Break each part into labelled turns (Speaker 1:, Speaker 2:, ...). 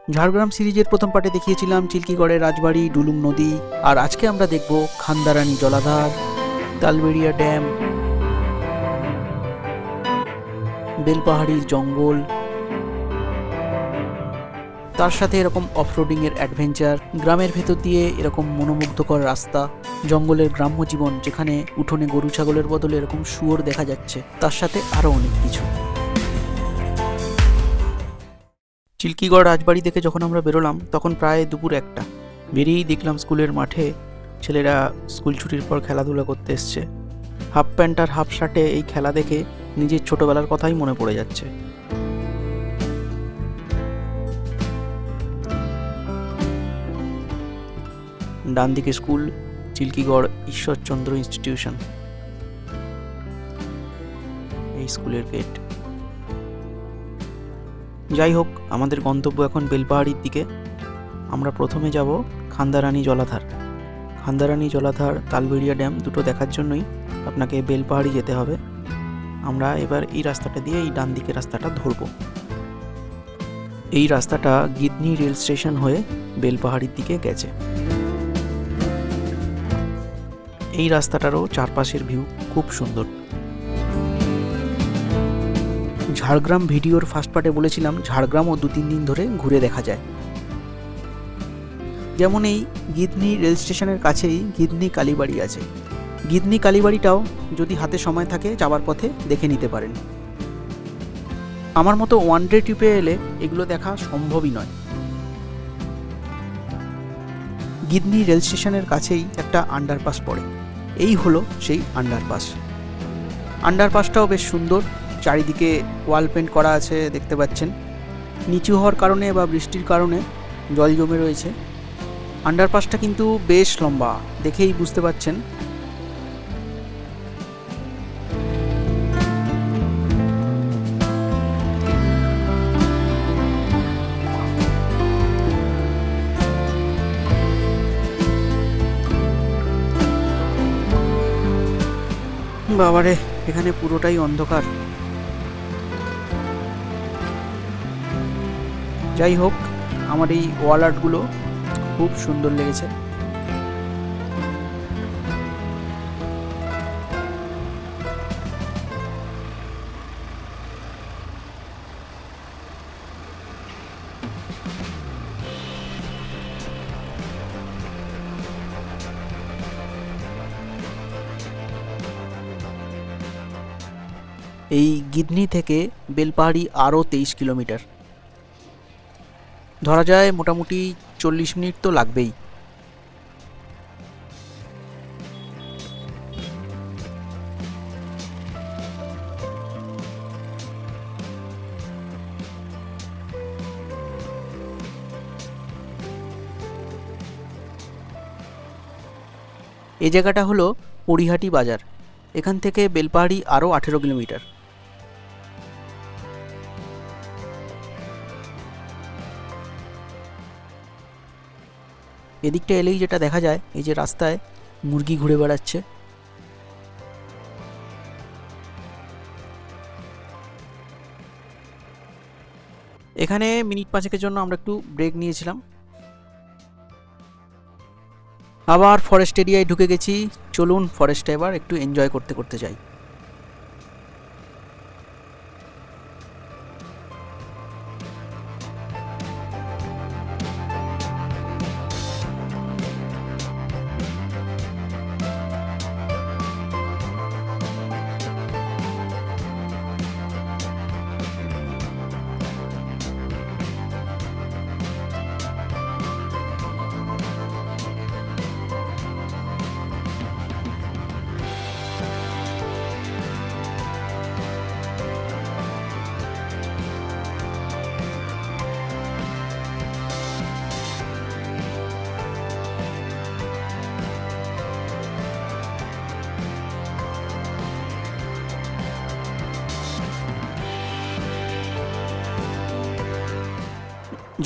Speaker 1: ঝাড়গ্রাম সিরিজের প্রথম পার্টে দেখিয়েছিলাম চিল্কিগড়ের রাজবাড়ি, ডুলুং নদী, আর আজকে আমরা দেখব খান্দারানী জলাধার, তালবেড়িয়া ড্যাম, বেলপাহাড়ির জঙ্গল, তার সাথে এরকম অফরোডিং এর অ্যাডভেঞ্চার, গ্রামের ভেতর দিয়ে এরকম মনোমুগ্ধকর রাস্তা, জঙ্গলের গ্রাম্য জীবন যেখানে উঠোনে গরু ছাগলের বদলে এরকম শুয়োর দেখা যাচ্ছে, তার সাথে আরো অনেক কিছু। চিল্কিগড় রাজবাড়ি থেকে যখন আমরা বেরোলাম তখন প্রায় দুপুর 1টা। বেরিয়েই দেখলাম স্কুলের মাঠে ছেলেরা স্কুল ছুটির পর খেলাধুলা করতে এসছে। হাফ প্যান্ট আর হাফ শার্টে এই খেলা দেখে নিজের ছোটবেলার কথাই মনে পড়ে যাচ্ছে। ডান দিকে স্কুল, চিল্কিগড় ঈশ্বরচন্দ্র ইনস্টিটিউশন, এই স্কুলের গেট। যাই হোক, আমাদের গন্তব্য এখন বেলপাহাড়ির দিকে। আমরা প্রথমে যাব খান্দারানী জলাধার। খান্দারানী জলাধার, তালবেড়িয়া ড্যাম দুটো দেখার জন্যই আপনাকে বেলপাহাড়ি যেতে হবে। আমরা এবার এই রাস্তাটা দিয়ে এই ডান দিকের রাস্তাটা ধরব। এই রাস্তাটা গিদনি রেল স্টেশন হয়ে বেলপাহাড়ির দিকে গেছে। এই রাস্তাটারও চারপাশের ভিউ খুব সুন্দর। ঝাড়গ্রাম ভিডিওর ফার্স্ট পার্টে বলেছিলাম ঝাড়গ্রামও 2-3 দিন ধরে ঘুরে দেখা যায়। যেমন এই গিদনি রেল স্টেশনের কাছেই গিদনি কালীবাড়ি আছে। গিদনি কালীবাড়িটাও যদি হাতে সময় থাকে যাওয়ার পথে দেখে নিতে পারেন। আমার মতো ওয়ান ডে ট্রিপে এলে এগুলো দেখা সম্ভবই নয়। গিদনি রেল স্টেশনের কাছেই একটা আন্ডারপাস পড়ে। এই হলো সেই আন্ডারপাস। আন্ডারপাসটাও বেশ সুন্দর, চারিদিকে ওয়াল পেন্ট করা আছে, দেখতে পাচ্ছেন। নিচু হওয়ার কারণে বা বৃষ্টির কারণে জল জমে রয়েছে। আন্ডারপাসটা কিন্তু বেশ লম্বা, দেখেই বুঝতে পাচ্ছেন। বাবারে, এখানে পুরোটাই অন্ধকার। যাই হোক, আমার এই ওয়াল আর্টগুলো খুব সুন্দর লেগেছে। এই গিদনি থেকে বেলপাহাড়ি আরও 23 কিলোমিটার। ধরা যায় মোটামুটি 40 মিনিট তো লাগবেই। এই জায়গাটা হলো পরিহাটি বাজার। এখান থেকে বেলপাহাড়ি আরও 18 কিলোমিটার। এদিকটা এলেই যেটা দেখা যায়, এই যে রাস্তায় মুরগি ঘুরে বেড়াচ্ছে। এখানে মিনিট 5-এর জন্য আমরা একটু ব্রেক নিয়েছিলাম। আবার ফরেস্ট এরিয়ায় ঢুকে গেছি। চলুন ফরেস্টে এবার একটু এনজয় করতে করতে যাই।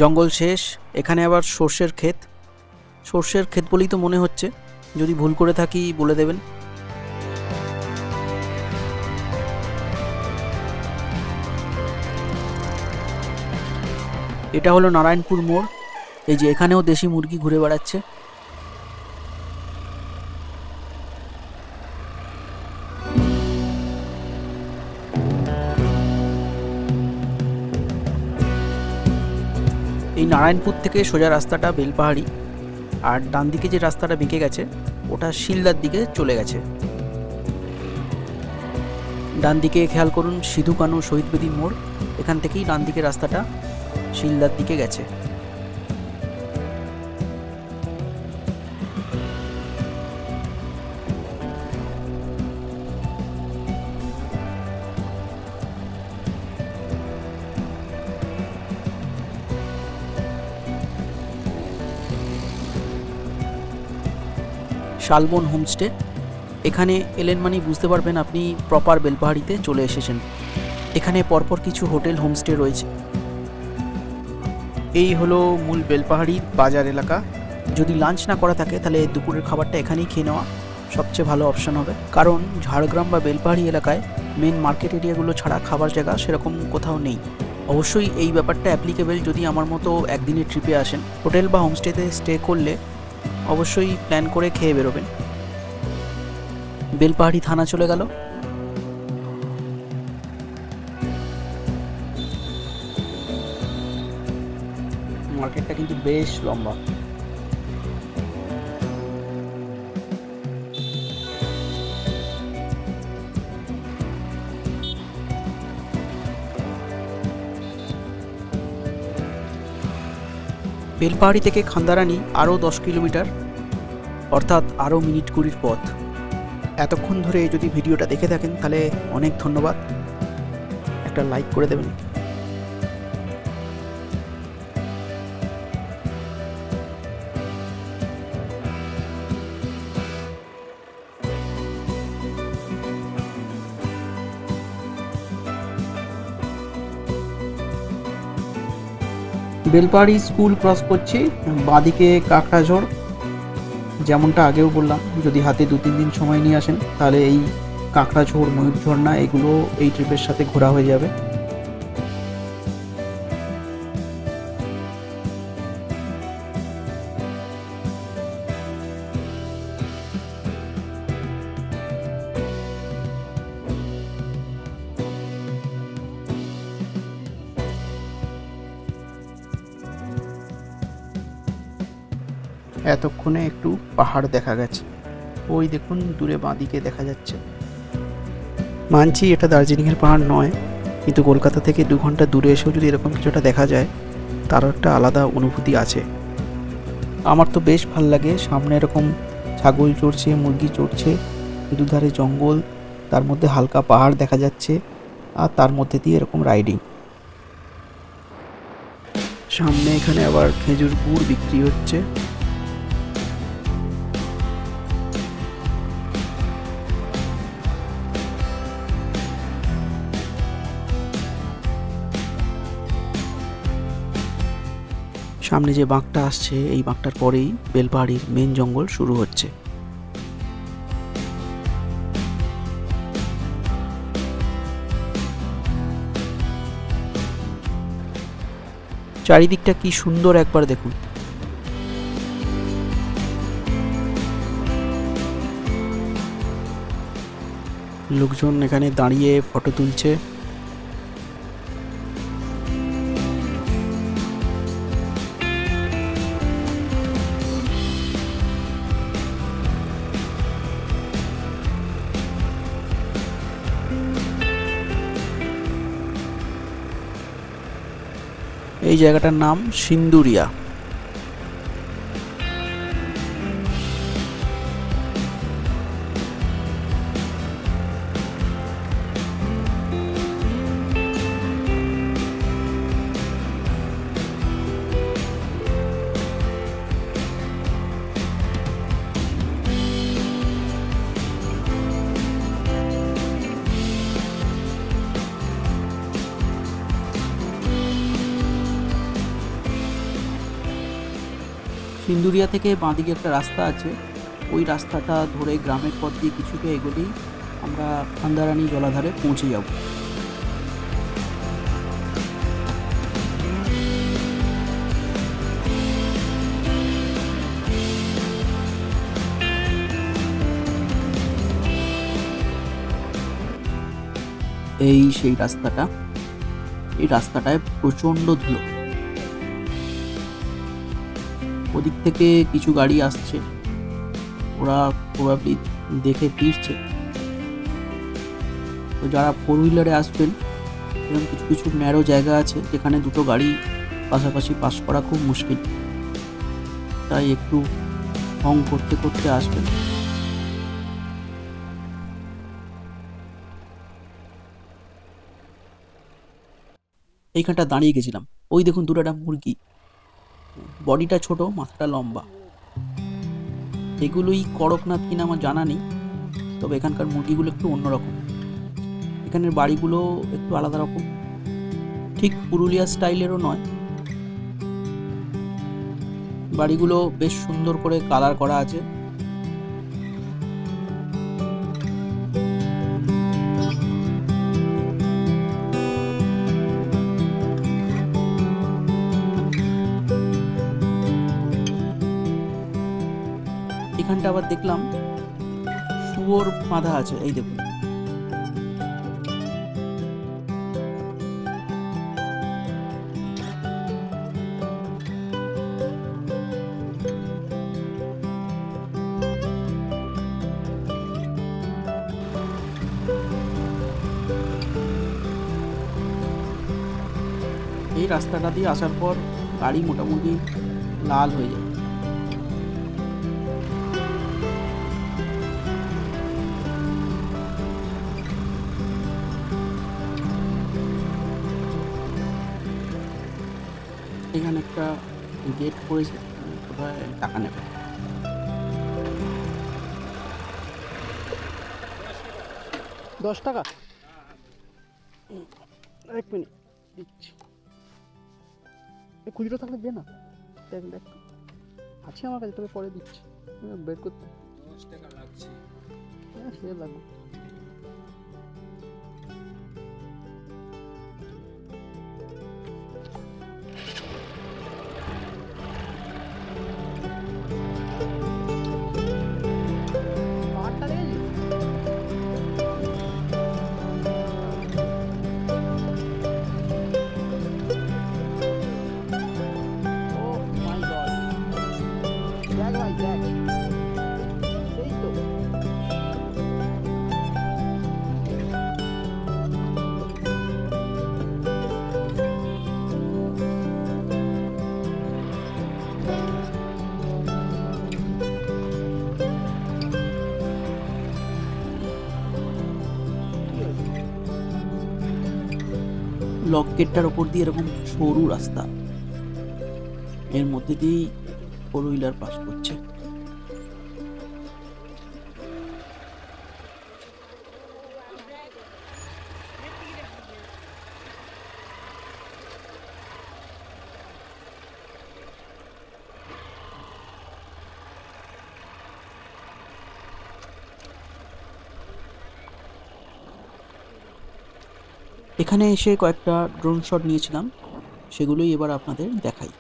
Speaker 1: জঙ্গল শেষ, এখানে আবার সর্ষের ক্ষেত। সর্ষের ক্ষেত বলেই তো মনে হচ্ছে, যদি ভুল করে থাকি বলে দেবেন। এটা হলো নারায়ণপুর মোড়। এই যে এখানেও দেশি মুরগি ঘুরে বেড়াচ্ছে। এই নারায়ণপুর থেকে সোজা রাস্তাটা বেলপাহাড়ি, আর ডান দিকে যে রাস্তাটা বেঁকে গেছে ওটা শিলদার দিকে চলে গেছে। ডান দিকে খেয়াল করুন সিধু কানু শহীদ বেদি মোড়, এখান থেকেই ডান দিকে রাস্তাটা শিলদার দিকে গেছে। শালবন হোমস্টে, এখানে এলেন মানেই বুঝতে পারবেন আপনি প্রপার বেলপাহাড়িতে চলে এসেছেন। এখানে পরপর কিছু হোটেল হোমস্টে রয়েছে। এই হলো মূল বেলপাহাড়ির বাজার এলাকা। যদি লাঞ্চ না করা থাকে তাহলে দুপুরের খাবারটা এখানেই খেয়ে নেওয়া সবচেয়ে ভালো অপশন হবে, কারণ ঝাড়গ্রাম বা বেলপাহাড়ি এলাকায় মেন মার্কেট এরিয়াগুলো ছাড়া খাবার জায়গা সেরকম কোথাও নেই। অবশ্যই এই ব্যাপারটা অ্যাপ্লিকেবল যদি আমার মতো একদিনের ট্রিপে আসেন। হোটেল বা হোমস্টেতে স্টে করলে অবশ্যই প্ল্যান করে খেয়ে বেরোবেন। বেলপাহাড়ি থানা চলে গেল। মার্কেটটা কিন্তু বেশ লম্বা। বেলপাহাড়ি থেকে খান্দারানি আরও 10 কিলোমিটার, অর্থাৎ আরও মিনিট 20 পথ। এতক্ষণ ধরে যদি ভিডিওটা দেখে থাকেন তাহলে অনেক ধন্যবাদ, একটা লাইক করে দেবেন। বেলপাহাড়ি স্কুল ক্রস করছি, বাঁদিকে কাকড়াঝোড়। যেমনটা আগেও বললাম, যদি হাতে 2-3 দিন সময় নিয়ে আসেন তাহলে এই কাকড়াঝোড়, ময়ূর ঝর্ণা এগুলো এই ট্রিপের সাথে ঘোরা হয়ে যাবে। এতক্ষণে একটু পাহাড় দেখা গেছে, ওই দেখুন দূরে বাঁদিকে দেখা যাচ্ছে। মানছি এটা দার্জিলিংয়ের পাহাড় নয়, কিন্তু কলকাতা থেকে 2 ঘন্টা দূরে এসেও যদি এরকম কিছুটা দেখা যায় তারও একটা আলাদা অনুভূতি আছে। আমার তো বেশ ভাল লাগে। সামনে এরকম ছাগল চড়ছে, মুরগি চড়ছে, দুধারে জঙ্গল, তার মধ্যে হালকা পাহাড় দেখা যাচ্ছে, আর তার মধ্যে দিয়ে এরকম রাইডিং। সামনে এখানে আবার খেজুর গুড় বিক্রি হচ্ছে। সামনে যে বাঁকটা আসছে এই বাঁকটার পরেই বেলপাহাড়ির মেন জঙ্গল শুরু হচ্ছে। চারিদিকটা কি সুন্দর একবার দেখুন। লোকজন এখানে দাঁড়িয়ে ফটো তুলছে। এই জায়গাটার নাম সিন্দুরিয়া। সিন্দুরিয়া থেকে বাঁদিকে একটা রাস্তা আছে, ওই রাস্তাটা ধরে গ্রামের পথ দিয়ে কিছুটা এগোলেই আমরা খান্দারানি জলাধারে পৌঁছে যাব। এই সেই রাস্তাটা, এই রাস্তাটায় প্রচন্ড ধুলো। ওদিক থেকে কিছু গাড়ি আসছে, ওরা প্রবাবলি দেখে ফিরছে। তো যারা 4 হুইলারে আসবেন, এরকম কিছু কিছু ন্যারো জায়গা আছে যেখানে দুটো গাড়ি পাশাপাশি পাস করা খুব মুশকিল, তাই একটু হং করতে করতে আসবেন। এইখানটা দাঁড়িয়ে গেছিলাম, ওই দেখুন দুটো একটা মুরগি, বডিটা ছোট, মাথাটা লম্বা। এগুলোই করকনাথ কিনা আমার জানা নেই, তবে এখানকার মুরগিগুলো একটু অন্যরকম। এখানের বাড়িগুলো একটু আলাদা রকম, ঠিক পুরুলিয়া স্টাইলেরও নয়। বাড়িগুলো বেশ সুন্দর করে কালার করা আছে। এখানটা আবার দেখলাম শুয়োর বাঁধা আছে, এই দেখুন। এই রাস্তাটা দিয়ে আসার পর গাড়ি মোটামুটি লাল হয়ে যায়। এখানে একটা গেট করেছে, কোথায় টাকা নেবে। $10, 1 মিনিট দিচ্ছি। খুচরো থাকলে দে না, দেখ দেখ আছে আমার কাছে, তোকে পরে দিচ্ছি। বের করতে 10 টাকা লাগছে। হ্যাঁ সে লাগবে। লক গেটটার ওপর দিয়ে এরকম সরু রাস্তা, এর মধ্যে দিয়েই 4 হুইলার পাস করছে। এখানে এসে কয়েকটা ড্রোন শট নিয়েছিলাম, সেগুলোই এবার আপনাদের দেখাই।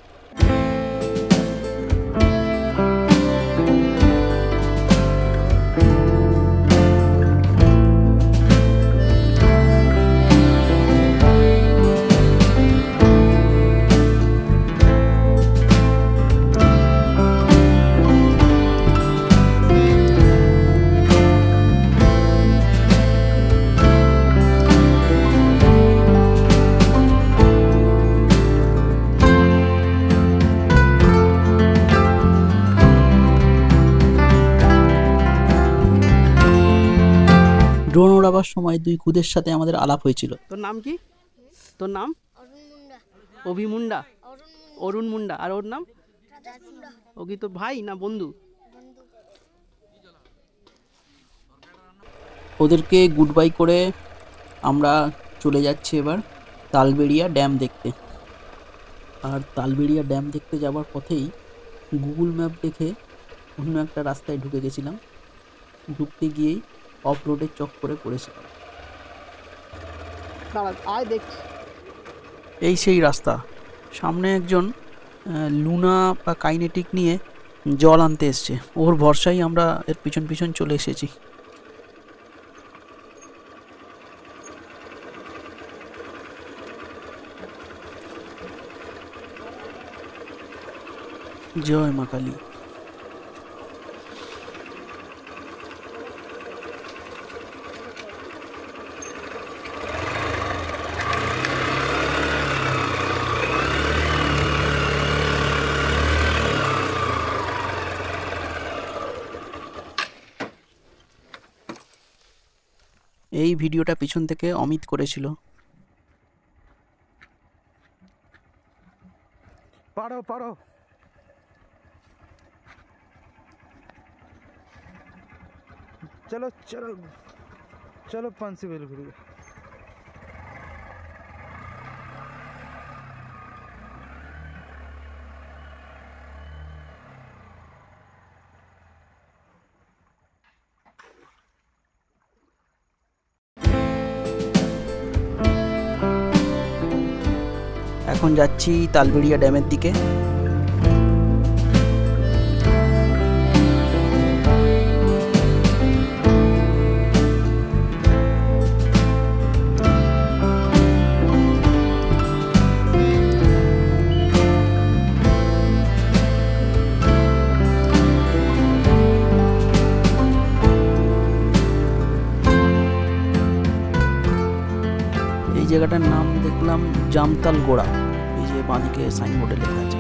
Speaker 1: ড্রোন ওড়াবার সময় 2 খুদের সাথে আমাদের আলাপ হয়েছিল। তোর নাম কি? তোর নাম? অভিমুন্ডা। অরুণ মুন্ডা। আর ওর নাম? ও কি তোর ভাই না বন্ধু? ওদেরকে গুড বাই করে আমরা চলে যাচ্ছি এবার তালবেড়িয়া ড্যাম দেখতে। আর তালবেড়িয়া ড্যাম দেখতে যাওয়ার পথেই গুগল ম্যাপ দেখে অন্য একটা রাস্তায় ঢুকে গেছিলাম। ঢুকতে গিয়েই অফ রোডের চক্করে পড়েছিলাম। এই সেই রাস্তা। সামনে একজন লুনা বা কাইনেটিক নিয়ে জল আনতে এসছে, ওর ভরসায় আমরা এর পিছন পিছন চলে এসেছি। জয় মা কালী। এই ভিডিওটা পিছন থেকে অমিত করেছিল।
Speaker 2: পারো পারো, চলো চলো চলো পাঞ্চি বেল ঘুরিয়ে।
Speaker 1: এখন যাচ্ছি তালবেড়িয়া ড্যামের দিকে। এই জায়গাটার নাম দেখলাম জামতাল গোড়া, এই যে বাঁদিকে সাইনবোর্ডে লেখা আছে।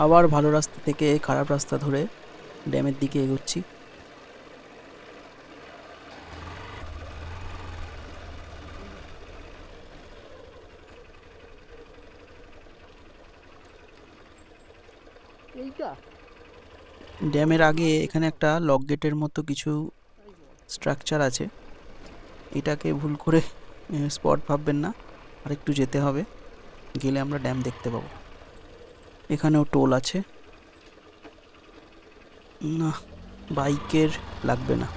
Speaker 1: আবার ভালো রাস্তা থেকে খারাপ রাস্তা ধরে ড্যামের দিকে এগোচ্ছি। ড্যামের আগে এখানে একটা লক গেটের মতো কিছু স্ট্রাকচার আছে, এটাকে ভুল করে স্পট ভাববেন না, আর একটু যেতে হবে, গেলে আমরা ড্যাম দেখতে পাবো। এখানেও টোল আছে, না বাইকের লাগবে না,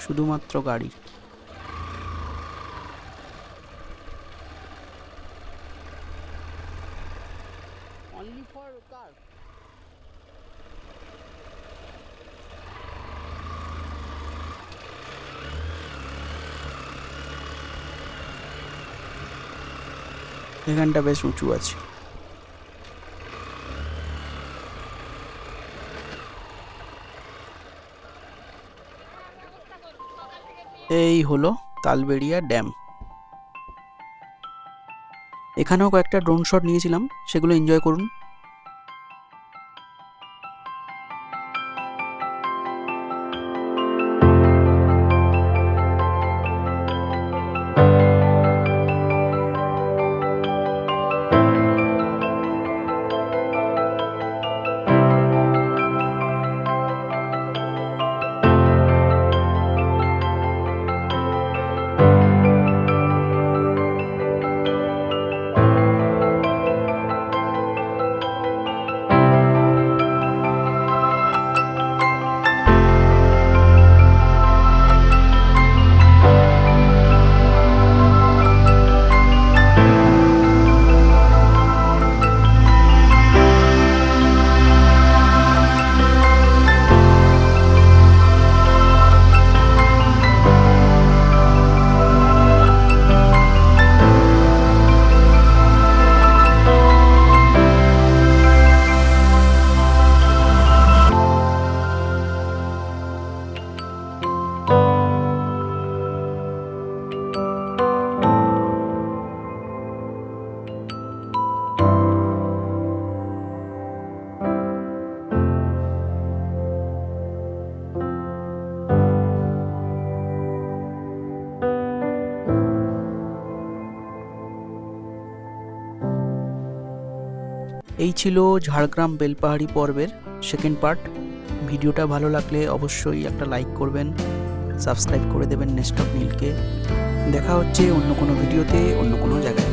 Speaker 1: শুধুমাত্র গাড়ি। এখানটা বেশ উঁচু আছে। এই হলো তালবেড়িয়া ড্যাম। এখানেও কয়েকটা ড্রোন শট নিয়েছিলাম, সেগুলো এনজয় করুন। এই ছিল ঝাড়গ্রাম বেলপাহাড়ি পর্বের সেকেন্ড পার্ট। ভিডিওটা ভালো লাগলে অবশ্যই একটা লাইক করবেন, সাবস্ক্রাইব করে দেবেন নেস্ট অফ নীলকে। দেখা হচ্ছে অন্য কোনো ভিডিওতে, অন্য কোনো জায়গায়।